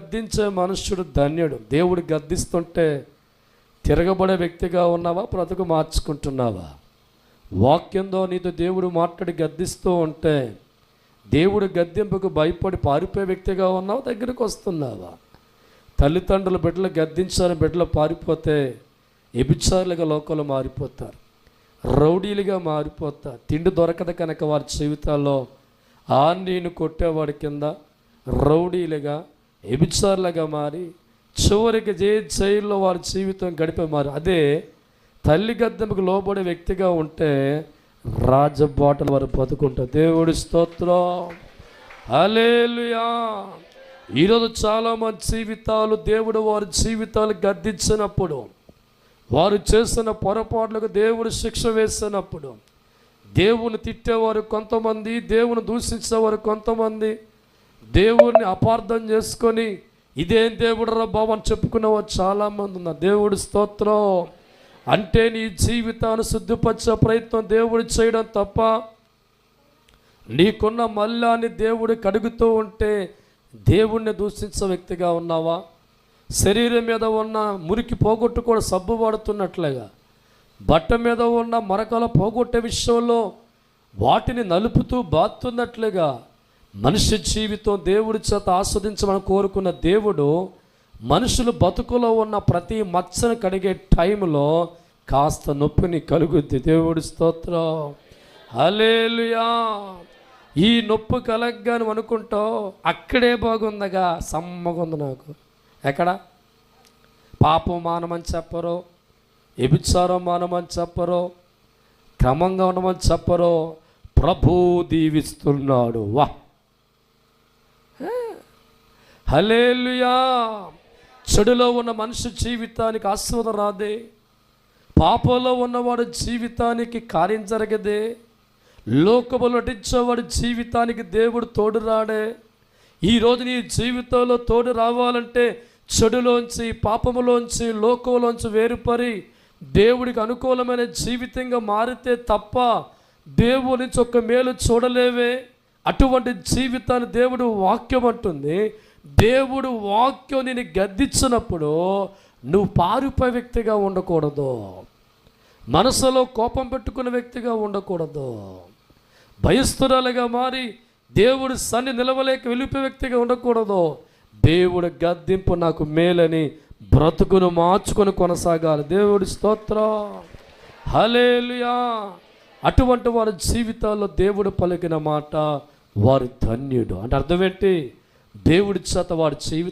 గద్దించే మనుష్యుడు ధన్యుడు. దేవుడు గద్దిస్తుంటే తిరగబడే వ్యక్తిగా ఉన్నావా, బ్రతుకు మార్చుకుంటున్నావా? వాక్యంతో నీతో దేవుడు మాట్లాడి గద్దిస్తూ ఉంటే దేవుడు గద్దింపుకు భయపడి పారిపోయే వ్యక్తిగా ఉన్నావా, దగ్గరకు వస్తున్నావా? తల్లిదండ్రులు బిడ్డలు గద్దించాలని బిడ్డలు పారిపోతే వ్యభిచారులుగా లోకంలో మారిపోతారు, రౌడీలుగా మారిపోతారు. తిండి దొరకదు కనుక వారి జీవితాల్లో నేను కొట్టేవాడి కింద రౌడీలుగా వ్యభిచారులుగా మారి చివరికి జైల్లో వారి జీవితం గడిపే మారు. అదే తల్లి గద్దెంపుకు లోబడే వ్యక్తిగా ఉంటే రాజబాటలు వారు బతుకుంటారు. దేవుడి స్తోత్రం, హల్లెలూయా. ఈరోజు చాలామంది జీవితాలు దేవుడు వారి జీవితాలు గద్దించినప్పుడు, వారు చేస్తున్న పొరపాట్లకు దేవుడు శిక్ష వేసినప్పుడు, దేవుని తిట్టేవారు కొంతమంది, దేవుని దూషించేవారు కొంతమంది, దేవుడిని అపార్థం చేసుకొని ఇదేం దేవుడు రా బాబు అని చెప్పుకునేవారు చాలామంది ఉన్నారు. దేవుడి స్తోత్రం. అంటే నీ జీవితాన్ని శుద్ధిపరిచే ప్రయత్నం దేవుడు చేయడం తప్ప నీకున్న మల్లాన్ని దేవుడు కడుగుతూ ఉంటే దేవుణ్ణి దూషించే వ్యక్తిగా ఉన్నావా? శరీరం మీద ఉన్న మురికి పోగొట్టుకోవడం సబ్బు వాడుతున్నట్లుగా బట్ట మీద ఉన్న మరకలు పోగొట్టే విషయంలో వాటిని నలుపుతూ బాతున్నట్లుగా మనిషి జీవితం దేవుడి చేత ఆస్వాదించమని కోరుకున్న దేవుడు మనుషులు బతుకులో ఉన్న ప్రతి మచ్చను కడిగే టైంలో కాస్త నొప్పిని కలుగుద్ది. దేవుడి స్తోత్రం, హల్లెలూయా. ఈ నొప్పి కలగ్గాను అనుకుంటావు అక్కడే బాగుందగా, సమ్మగుంది నాకు. ఎక్కడ పాపం మానమని చెప్పరో, వ్యభిచారం మానమని చెప్పరో, క్రమంగా ఉండమని చెప్పరో, ప్రభు దీవిస్తున్నాడు. వా, హల్లెలూయా. చెడులో ఉన్న మనిషి జీవితానికి ఆశీర్వాదం రాదే, పాపంలో ఉన్నవాడు జీవితానికి కార్యం జరగదే, లోకములో నటించేవాడు జీవితానికి దేవుడు తోడు రాడే. ఈరోజు నీ జీవితంలో తోడు రావాలంటే చెడులోంచి, పాపములోంచి, లోకంలోంచి వేరుపరి దేవుడికి అనుకూలమైన జీవితంగా మారితే తప్ప దేవుడి నుంచి ఒక్క మేలు చూడలేవే. అటువంటి జీవితాన్ని దేవుడు వాక్యం అంటుంది. దేవుడు వాక్యం నేను గద్దించినప్పుడు నువ్వు పారిపోయే వ్యక్తిగా ఉండకూడదు, మనసులో కోపం పెట్టుకున్న వ్యక్తిగా ఉండకూడదు, భయస్థురాలుగా మారి దేవుడు సన్ని నిలవలేక వెళ్ళిపోయే వ్యక్తిగా ఉండకూడదు. దేవుడు గద్దింపు నాకు మేలని బ్రతుకును మార్చుకొని కొనసాగాలి. దేవుడి స్తోత్రం, హల్లెలూయా. అటువంటి వారి జీవితాల్లో దేవుడు పలికిన మాట వారు ధన్యుడు అంటే అర్థం ఏంటి? దేవుడి చేత వారి జీవితం